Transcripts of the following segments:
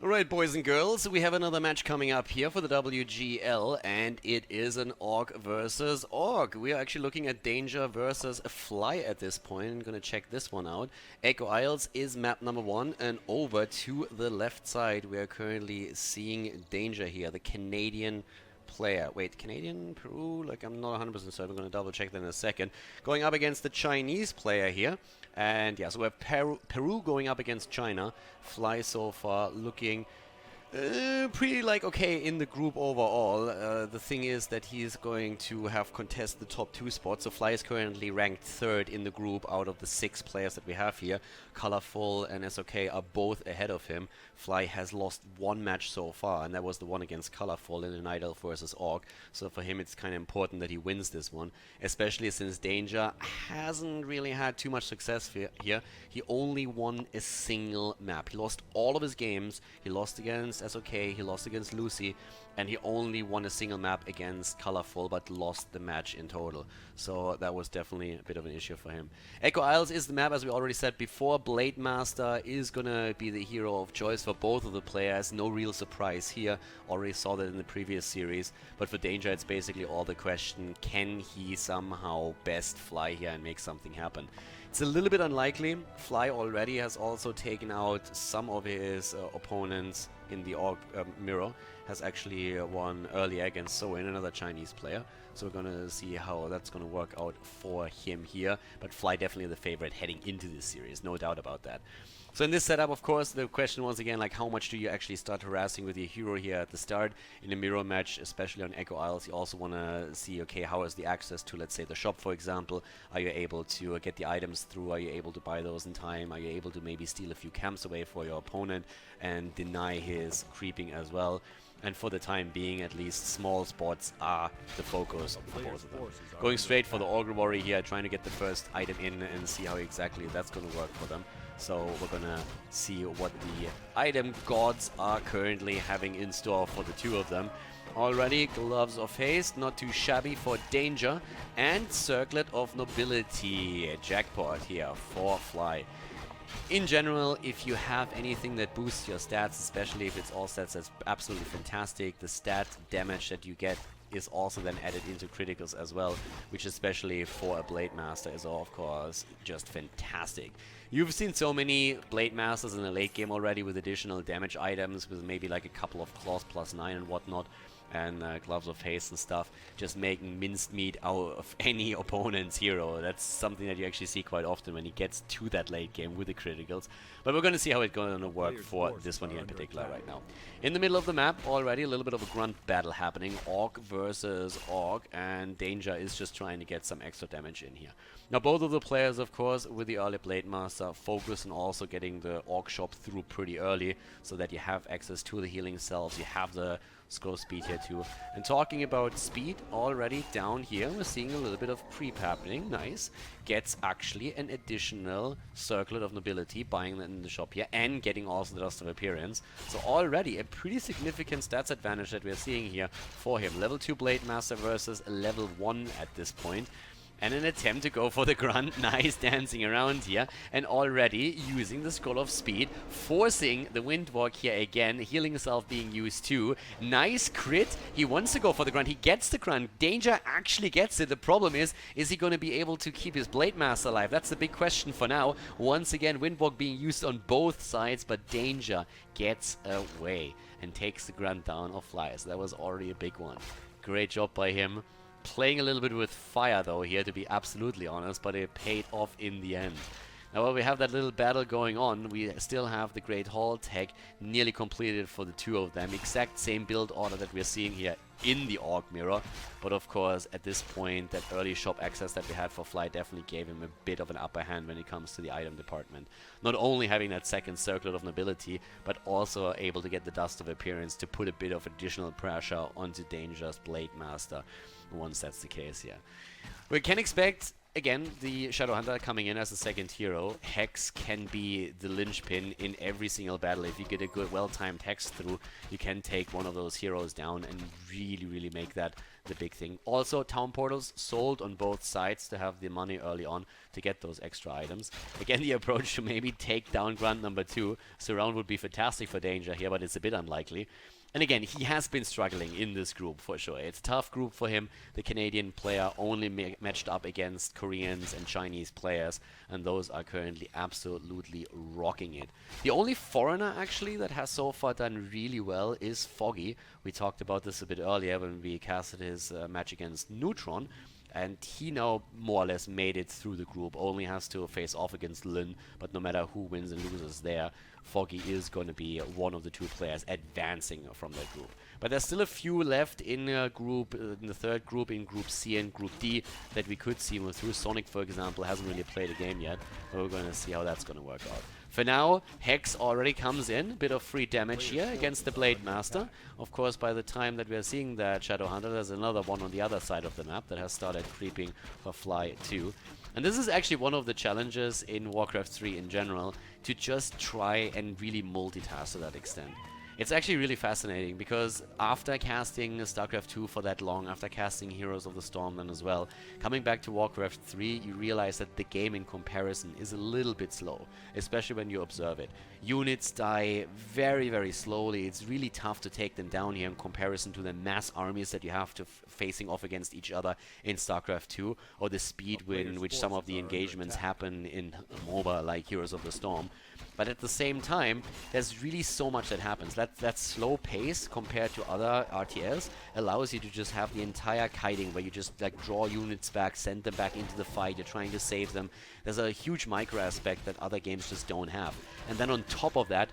Alright, boys and girls, we have another match coming up here for the WGL, and it is an Orc versus Orc. We are actually looking at Danger versus Fly at this point. I'm gonna check this one out. Echo Isles is map number 1, and over to the left side, we are currently seeing Danger here, the Canadian player. Wait, Canadian, Peru? Like, I'm not 100% certain. I'm going to double check that in a second. Going up against the Chinese player here. And yeah, so we have Peru going up against China. Fly so far looking pretty like okay in the group overall. The thing is that he's going to have contest the top 2 spots. So Fly is currently ranked 3rd in the group out of the 6 players that we have here. Colorful and SOK are both ahead of him. Fly has lost 1 match so far, and that was the one against Colorful in the Night Elf versus Orc. So for him it's kind of important that he wins this one, especially since Danger hasn't really had too much success here. He only won a single map. He lost all of his games. He lost against SOK, he lost against Lucy, and he only won a single map against Colorful, but lost the match in total. So that was definitely a bit of an issue for him. Echo Isles is the map, as we already said before. Blade Master is gonna be the hero of choice for both of the players. No real surprise here. Already saw that in the previous series. But for Danger, it's basically all the question, can he somehow best Fly here and make something happen? It's a little bit unlikely. Fly already has also taken out some of his opponents in the Orc mirror. Has actually won earlier against Soin, another Chinese player. So we're gonna see how that's gonna work out for him here. But Fly definitely the favorite heading into this series, no doubt about that. So in this setup, of course, the question once again, like how much do you actually start harassing with your hero here at the start? In a mirror match, especially on Echo Isles, you also want to see, okay, how is the access to, let's say, the shop, for example? Are you able to get the items through? Are you able to buy those in time? Are you able to maybe steal a few camps away for your opponent and deny his creeping as well? And for the time being, at least, small spots are the focus for both of them. Going straight for the Augur Warrior here, trying to get the first item in and see how exactly that's going to work for them. So we're gonna see what the item gods are currently having in store for the 2 of them. Already, Gloves of Haste, not too shabby for Danger, and Circlet of Nobility, a jackpot here for Fly. In general, if you have anything that boosts your stats, especially if it's all stats, that's absolutely fantastic. The stat damage that you get is also then added into criticals as well, which especially for a Blade Master is of course just fantastic. You've seen so many Blade Masters in the late game already with additional damage items, with maybe like a couple of claws +9 and whatnot, and Gloves of Haste and stuff, just making minced meat out of any opponent's hero. That's something that you actually see quite often when he gets to that late game with the criticals. But we're going to see how it's going to work for this one here in particular right now. In the middle of the map, already a little bit of a grunt battle happening. Orc versus Orc, and Danger is just trying to get some extra damage in here. Now both of the players, of course, with the early Blade Master, focus on also getting the Orc shop through pretty early, so that you have access to the healing cells, you have the scroll speed here too. And talking about speed, already down here we're seeing a little bit of creep happening. Nice. Gets actually an additional Circlet of Nobility, buying that in the shop here, and getting also the Dust of Appearance. So already a pretty significant stats advantage that we're seeing here for him. Level 2 Blade Master versus level 1 at this point. And an attempt to go for the grunt. Nice dancing around here. And already using the Scroll of Speed, forcing the Windwalk here again. Healing himself being used too. Nice crit. He wants to go for the grunt. He gets the grunt. Danger actually gets it. The problem is he going to be able to keep his Blade Master alive? That's the big question for now. Once again, Windwalk being used on both sides, but Danger gets away and takes the grunt down of Fly. So that was already a big one. Great job by him. Playing a little bit with fire though here, to be absolutely honest, but it paid off in the end. Now while we have that little battle going on, we still have the Great Hall tech nearly completed for the 2 of them. Exact same build order that we're seeing here in the Orc mirror. But of course, at this point, that early shop access that we had for Fly definitely gave him a bit of an upper hand when it comes to the item department. Not only having that second Circlet of Nobility, but also able to get the Dust of Appearance to put a bit of additional pressure onto Danger's Blade Master, once that's the case here. We can expect, again, the Shadow Hunter coming in as the second hero. Hex can be the linchpin in every single battle. If you get a good, well-timed Hex through, you can take one of those heroes down and really, really make that the big thing. Also, town portals sold on both sides to have the money early on to get those extra items. Again, the approach to maybe take down Grunt number 2. Surround would be fantastic for Danger here, but it's a bit unlikely. And again, he has been struggling in this group for sure. It's a tough group for him. The Canadian player only matched up against Koreans and Chinese players, and those are currently absolutely rocking it. The only foreigner actually that has so far done really well is Foggy. We talked about this a bit earlier when we casted his match against Neutron. And he now more or less made it through the group, only has to face off against Lin, but no matter who wins and loses there, Foggy is going to be one of the 2 players advancing from that group. But there's still a few left in in the third group, in Group C and Group D, that we could see move through. Sonic, for example, hasn't really played a game yet, but we're going to see how that's going to work out. For now, Hex already comes in, bit of free damage here against the Blade Master. Of course, by the time that we are seeing that Shadow Hunter, there's another one on the other side of the map that has started creeping for Fly 2. And this is actually one of the challenges in Warcraft 3 in general, to just try and really multitask to that extent. It's actually really fascinating because after casting StarCraft 2 for that long, after casting Heroes of the Storm then as well, coming back to Warcraft 3, you realize that the game in comparison is a little bit slow, especially when you observe it. Units die very, very slowly. It's really tough to take them down here in comparison to the mass armies that you have to facing off against each other in StarCraft 2, or the speed in which some of the engagements happen in MOBA like Heroes of the Storm. But at the same time, there's really so much that happens. That slow pace compared to other RTLs allows you to just have the entire kiting where you just like draw units back, send them back into the fight, you're trying to save them. There's a huge micro aspect that other games just don't have. And then on top of that,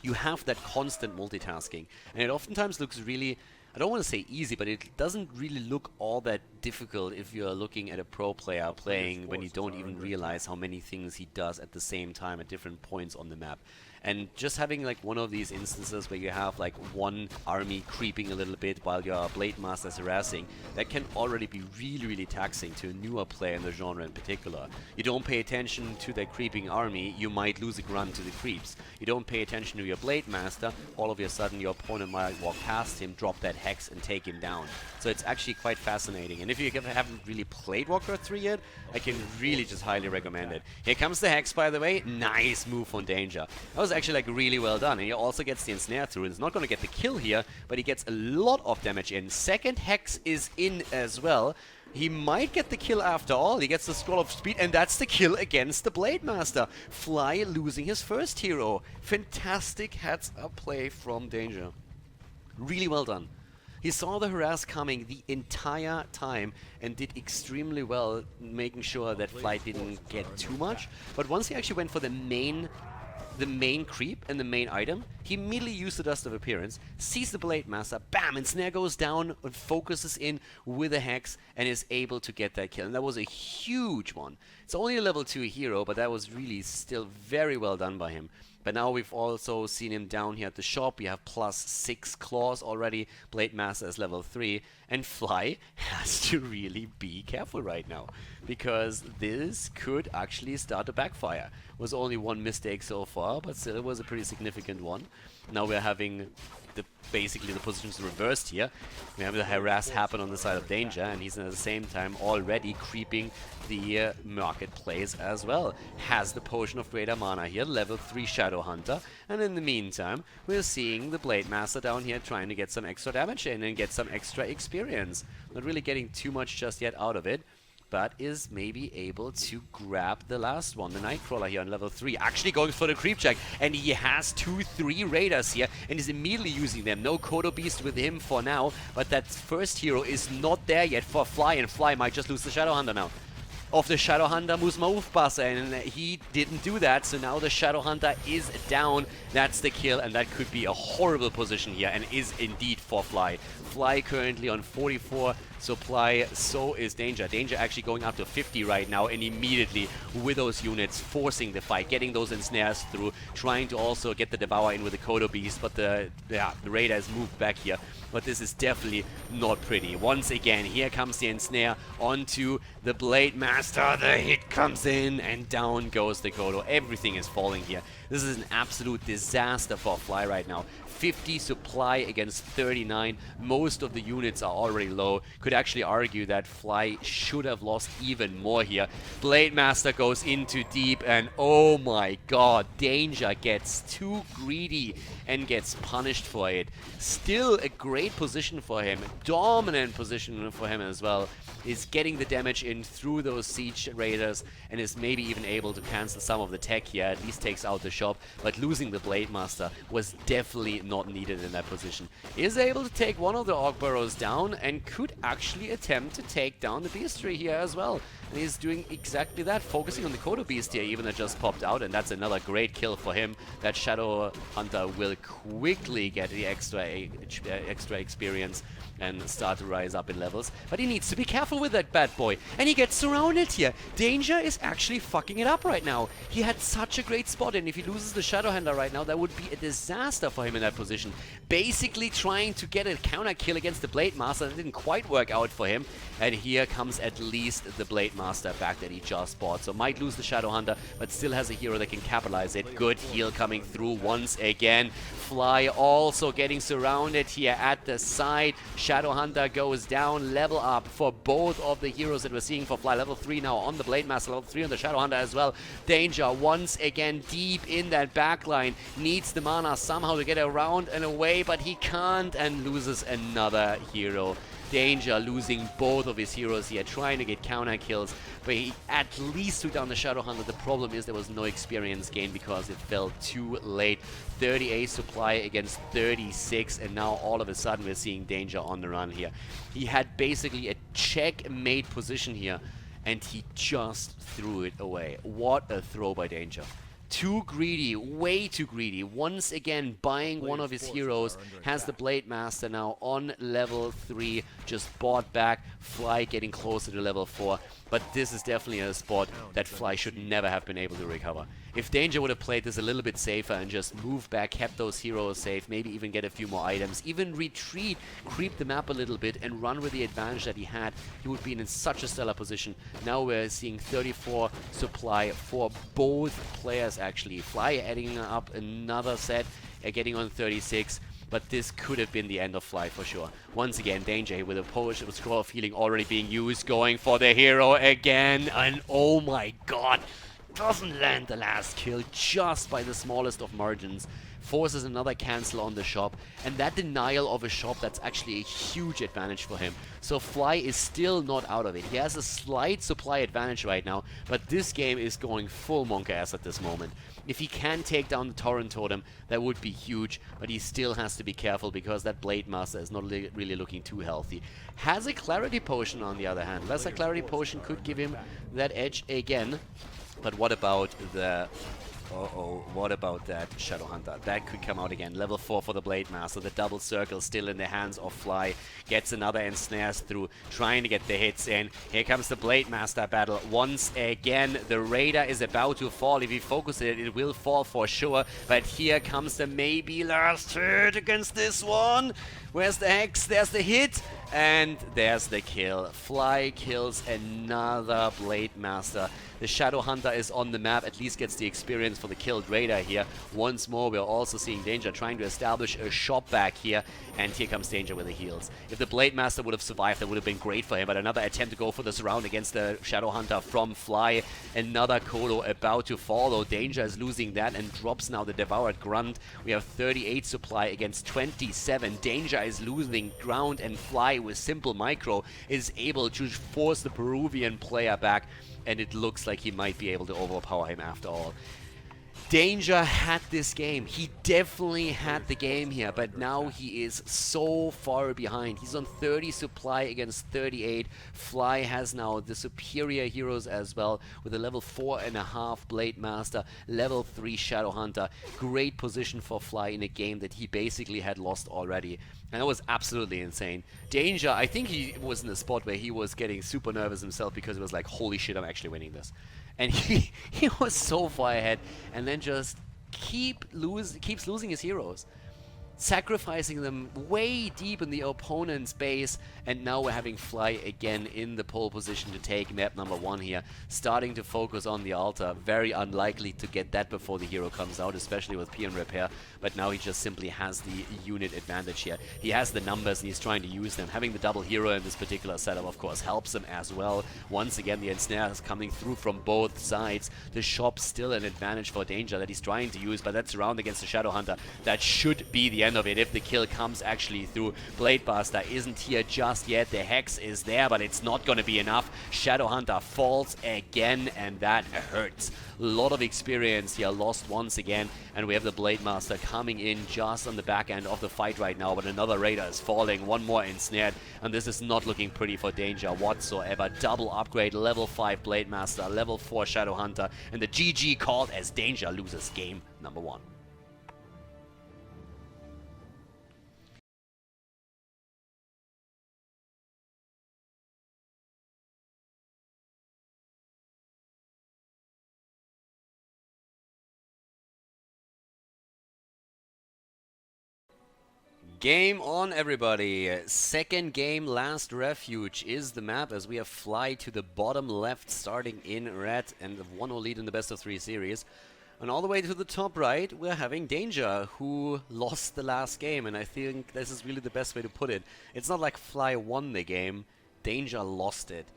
you have that constant multitasking. And it oftentimes looks really, I don't want to say easy, but it doesn't really look all that difficult if you're looking at a pro player playing when you don't even realize how many things he does at the same time at different points on the map. And just having like one of these instances where you have like one army creeping a little bit while your Blade Master is harassing, that can already be really, really taxing to a newer player in the genre in particular. You don't pay attention to that creeping army, you might lose a grunt to the creeps. You don't pay attention to your Blade Master, all of a sudden your opponent might walk past him, drop that hex and take him down. So it's actually quite fascinating. And if you haven't really played Warcraft 3 yet, I can really just highly recommend it. Here comes the hex, by the way. Nice move on Danger. That was actually like really well done. And he also gets the ensnare through. He's not going to get the kill here, but he gets a lot of damage in. Second hex is in as well. He might get the kill after all. He gets the Scroll of Speed, and that's the kill against the Blade Master. Fly losing his first hero. Fantastic heads-up play from Danger. Really well done. He saw the harass coming the entire time and did extremely well, making sure that Fly didn't get too much. But once he actually went for the main creep and the main item, he immediately used the Dust of Appearance, sees the Blade Master, bam, and Snare goes down and focuses in with a Hex and is able to get that kill. And that was a huge one. It's only a level 2 hero, but that was really still very well done by him. But now we've also seen him down here at the shop. We have +6 claws already. Blade Master is level 3. And Fly has to really be careful right now, because this could actually start to backfire. It was only one mistake so far, but still it was a pretty significant one. Now we're having basically the positions reversed here. We have the harass happen on the side of Danger, and he's at the same time already creeping the marketplace as well. Has the Potion of Greater Mana here, level 3 Shadow Hunter, and in the meantime we're seeing the Blade Master down here trying to get some extra damage in and get some extra experience. Not really getting too much just yet out of it, but is maybe able to grab the last one. The Nightcrawler here on level 3, actually going for the creep check, and he has 2-3 raiders here, and is immediately using them. No Kodo Beast with him for now, but that first hero is not there yet for Fly, and Fly might just lose the Shadow Hunter now. Of the Shadow Hunter Musmaufbasser, and he didn't do that, so now the Shadow Hunter is down. That's the kill, and that could be a horrible position here, and is indeed for Fly. Fly currently on 44 supply, so is Danger. Danger actually going up to 50 right now, and immediately with those units forcing the fight, getting those ensnares through, trying to also get the Devour in with the Kodo Beast, but the Raider has moved back here. But this is definitely not pretty. Once again, here comes the ensnare onto the Blade Master. Master, the hit comes in, and down goes the Khaldor. Everything is falling here. This is an absolute disaster for Fly right now. 50 supply against 39. Most of the units are already low. Could actually argue that Fly should have lost even more here. Blade Master goes into deep, and oh my god, Danger gets too greedy and gets punished for it. Still a great position for him, dominant position for him as well. Is getting the damage in through those siege raiders and is maybe even able to cancel some of the tech here, at least takes out the shop, but losing the Blade Master was definitely not needed in that position. Is able to take one of the Orc Burrows down and could actually attempt to take down the Beastry here as well. And he's doing exactly that, focusing on the Kodo Beast here, even that just popped out, and that's another great kill for him. That Shadow Hunter will quickly get the extra experience and start to rise up in levels. But he needs to be careful with that bad boy. And he gets surrounded here. Danger is actually fucking it up right now. He had such a great spot, and if he loses the Shadow Hunter right now, that would be a disaster for him in that position. Basically trying to get a counter kill against the Blade Master. That didn't quite work out for him. And here comes at least the Blade Master back that he just bought. So might lose the Shadow Hunter, but still has a hero that can capitalize it. Good heal coming through once again. Fly also getting surrounded here at the side. Shadow Hunter goes down. Level up for both of the heroes that we're seeing for Fly. Level 3 now on the Blade Master. Level 3 on the Shadow Hunter as well. Danger once again deep in that backline. Needs the mana somehow to get around and away, but he can't, and loses another hero. Danger losing both of his heroes here, trying to get counter kills, but he at least took down the Shadow Hunter. The problem is there was no experience gain because it fell too late. 38 supply against 36, and now all of a sudden we're seeing Danger on the run here. He had basically a checkmate position here, and he just threw it away. What a throw by Danger. Too greedy, way too greedy. Once again, buying one of his heroes. Has the Blade Master now on level 3. Just bought back. Fly getting closer to level 4. But this is definitely a spot that Fly should never have been able to recover. If Danger would have played this a little bit safer and just moved back, kept those heroes safe, maybe even get a few more items, even retreat, creep the map a little bit and run with the advantage that he had, he would be in such a stellar position. Now we're seeing 34 supply for both players actually. Fly adding up another set, getting on 36. But this could have been the end of Fly for sure. Once again, Danger with a Polish scroll of healing already being used, going for the hero again. And oh my god, doesn't land the last kill just by the smallest of margins. Forces another cancel on the shop, and that denial of a shop, that's actually a huge advantage for him. So Fly is still not out of it. He has a slight supply advantage right now, but this game is going full monk ass at this moment. If he can take down the Torrent Totem, that would be huge, but he still has to be careful because that Blade Master is not really looking too healthy. Has a Clarity Potion on the other hand. Lesser Clarity Potion could give him that edge again, but what about the... Uh-oh, what about that Shadow Hunter? That could come out again. Level 4 for the Blade Master. The double circle still in the hands of Fly. Gets another ensnares through, trying to get the hits in. Here comes the Blade Master battle. Once again, the Raider is about to fall. If he focuses it, it will fall for sure. But here comes the maybe last hit against this one. Where's the Hex? There's the hit. And there's the kill. Fly kills another Blade Master. The Shadow Hunter is on the map, at least gets the experience for the killed Raider here. Once more, we're also seeing Danger trying to establish a shop back here. And here comes Danger with the heals. If the Blade Master would have survived, that would have been great for him. But another attempt to go for the surround against the Shadow Hunter from Fly. Another Khaldor about to fall, though Danger is losing that and drops now the Devoured Grunt. We have 38 supply against 27. Danger is losing ground, and Fly with simple micro is able to force the Peruvian player back, and it looks like he might be able to overpower him after all. Danger had this game. He definitely had the game here, but now he is so far behind. He's on 30 supply against 38. Fly has now the superior heroes as well, with a level 4.5 Blade Master, level 3 Shadow Hunter. Great position for Fly in a game that he basically had lost already. And that was absolutely insane. Danger, I think he was in a spot where he was getting super nervous himself because it was like, holy shit, I'm actually winning this. And he was so far ahead, and then just keeps losing his heroes. sacrificing them way deep in the opponent's base, and now we're having Fly again in the pole position to take map number 1 here, starting to focus on the altar. Very unlikely to get that before the hero comes out, especially with P and Repair, but now he just simply has the unit advantage here. He has the numbers and he's trying to use them. Having the double hero in this particular setup, of course, helps him as well. Once again, the ensnare is coming through from both sides. The shop still an advantage for Danger that he's trying to use, but that's around against the Shadow Hunter. That should be the end of it if the kill comes actually through. Bladebuster isn't here just yet. The Hex is there, but it's not going to be enough. Shadow Hunter falls again, and that hurts. A lot of experience here lost once again, and we have the Blademaster coming in just on the back end of the fight right now, but another Raider is falling, one more ensnared, and this is not looking pretty for Danger whatsoever. Double upgrade, level 5 Blademaster, level 4 Shadow Hunter, and the GG called as Danger loses game number 1. Game on, everybody. Second game, Last Refuge is the map as we have Fly to the bottom left, starting in red, and the 1-0 lead in the best of 3 series. And all the way to the top right, we're having Danger, who lost the last game, and I think this is really the best way to put it. It's not like Fly won the game, Danger lost it.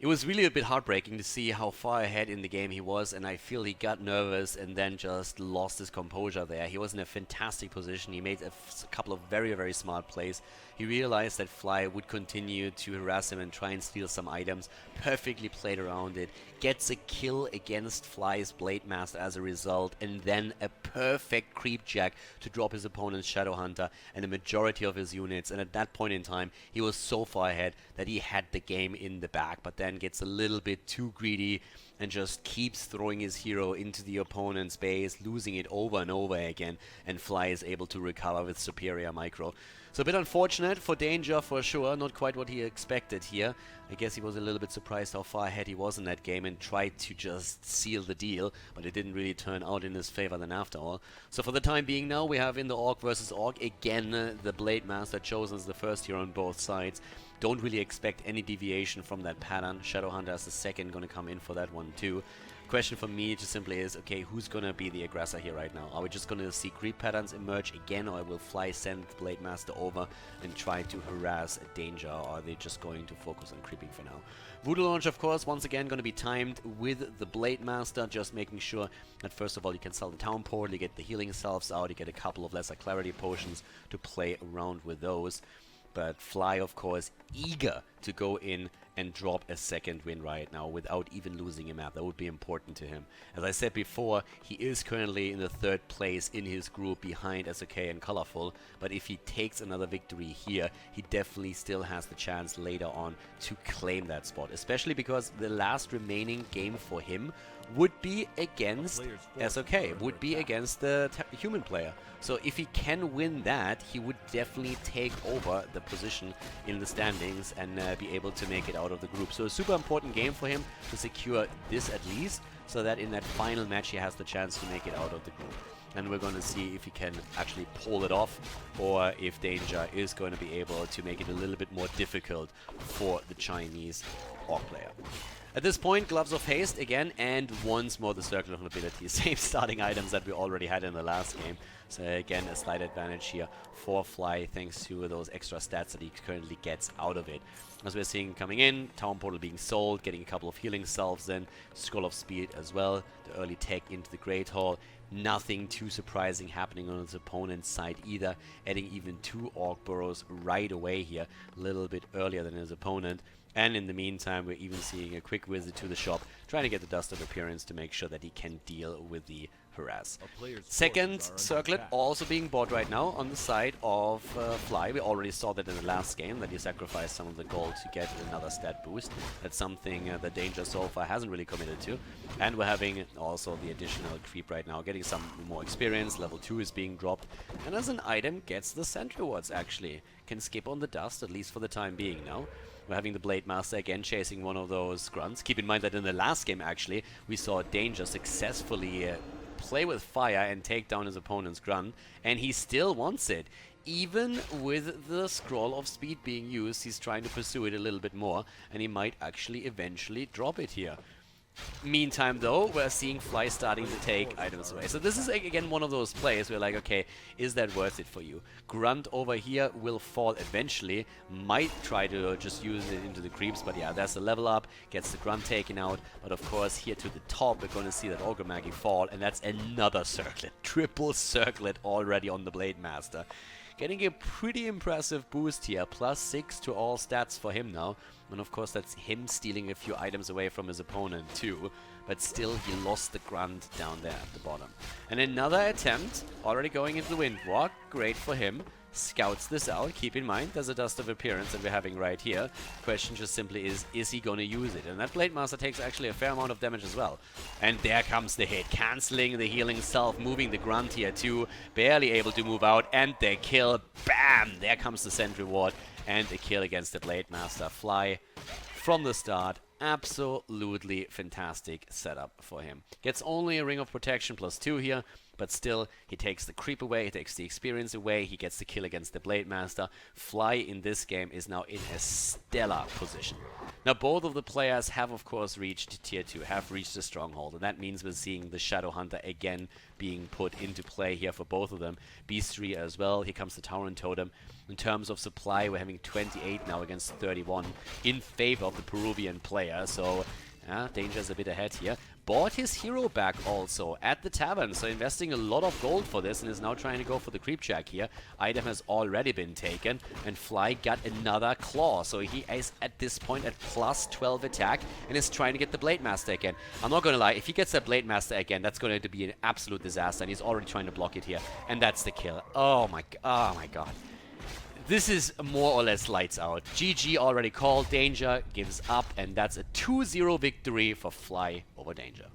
It was really a bit heartbreaking to see how far ahead in the game he was, and I feel he got nervous and then just lost his composure there. He was in a fantastic position. He made a couple of very, very smart plays. He realized that Fly would continue to harass him and try and steal some items. Perfectly played around it. Gets a kill against Fly's Blademaster as a result, and then a perfect creep jack to drop his opponent's Shadow Hunter and the majority of his units. And at that point in time, he was so far ahead that he had the game in the bag, but then gets a little bit too greedy and just keeps throwing his hero into the opponent's base, losing it over and over again, and Fly is able to recover with superior micro. So a bit unfortunate for Danger for sure, not quite what he expected here. I guess he was a little bit surprised how far ahead he was in that game and tried to just seal the deal, but it didn't really turn out in his favor then after all. So for the time being now, we have in the Orc versus Orc again the Blademaster chosen as the first hero on both sides. Don't really expect any deviation from that pattern. Shadow Hunter as the second going to come in for that one too. Question for me just simply is, okay, who's going to be the aggressor here right now? Are we just going to see creep patterns emerge again, or will Fly send the Blademaster over and try to harass Danger, or are they just going to focus on creeping for now? Voodoo Launch, of course, once again going to be timed with the Blademaster, just making sure that first of all you can sell the Town Portal, you get the healing salves out, you get a couple of lesser clarity potions to play around with those. But Fly, of course, eager to go in and drop a second win right now without even losing a map. That would be important to him. As I said before, he is currently in the 3rd place in his group behind SOK and Colorful, but if he takes another victory here, he definitely still has the chance later on to claim that spot, especially because the last remaining game for him would be against SOK, would be against the human player. So if he can win that, he would definitely take over the position in the standings and be able to make it out of the group. So a super important game for him to secure this at least, so that in that final match he has the chance to make it out of the group. And we're going to see if he can actually pull it off, or if Danger is going to be able to make it a little bit more difficult for the Chinese Orc player. At this point, Gloves of Haste again, and once more the Circle of Nobility. Same starting items that we already had in the last game. So again, a slight advantage here for Fly, thanks to those extra stats that he currently gets out of it. As we're seeing coming in, Town Portal being sold, getting a couple of healing salves in, Scroll of Speed as well, the early tech into the Great Hall. Nothing too surprising happening on his opponent's side either, adding even 2 Orc Burrows right away here, a little bit earlier than his opponent. And in the meantime, we're even seeing a quick visit to the shop, trying to get the Dust of Appearance to make sure that he can deal with the harass. Second circlet also being bought right now on the side of Fly. We already saw that in the last game, that he sacrificed some of the gold to get another stat boost. That's something that Danger so far hasn't really committed to. And we're having also the additional creep right now, getting some more experience. Level 2 is being dropped. And as an item, gets the Sentry Wards actually. Can skip on the dust, at least for the time being now. We're having the Blademaster again chasing one of those grunts. Keep in mind that in the last game, actually, we saw Danger successfully play with fire and take down his opponent's grunt, and he still wants it. Even with the scroll of speed being used, he's trying to pursue it a little bit more, and he might actually eventually drop it here. Meantime, though, we're seeing Fly starting to take items away. So this is, again, one of those plays where, like, okay, is that worth it for you? Grunt over here will fall eventually. Might try to just use it into the creeps, but yeah, that's the level up. Gets the Grunt taken out. But of course, here to the top, we're going to see that Ogre Maggie fall, and that's another circlet. Triple circlet already on the Blade Master. Getting a pretty impressive boost here, +6 to all stats for him now. And of course that's him stealing a few items away from his opponent too. But still he lost the grunt down there at the bottom. And another attempt, already going into the Windwalk, great for him. Scouts this out. Keep in mind, there's a Dust of Appearance that we're having right here. Question just simply is he going to use it? And that Blade Master takes actually a fair amount of damage as well. And there comes the hit. Cancelling the healing self, moving the grunt here too. Barely able to move out, and the kill. Bam! There comes the Sentry Ward, and the kill against the Blade Master. Fly from the start. Absolutely fantastic setup for him. Gets only a Ring of Protection +2 here, but still, he takes the creep away, he takes the experience away, he gets the kill against the Blade Master. Fly in this game is now in a stellar position. Now, both of the players have, of course, reached Tier 2, have reached the Stronghold, and that means we're seeing the Shadow Hunter again being put into play here for both of them. Beastry as well, here comes the Tauren Totem. In terms of supply, we're having 28 now against 31 in favor of the Peruvian player, so Danger's a bit ahead here. Bought his hero back also at the tavern, so investing a lot of gold for this, and is now trying to go for the creep check here. Item has already been taken, and Fly got another claw, so he is at this point at +12 attack, and is trying to get the Blade Master again. I'm not gonna lie, if he gets that Blade Master again, that's going to be an absolute disaster, and he's already trying to block it here, and that's the kill. Oh my god. This is more or less lights out. GG already called, Danger gives up, and that's a 2-0 victory for Fly over Danger.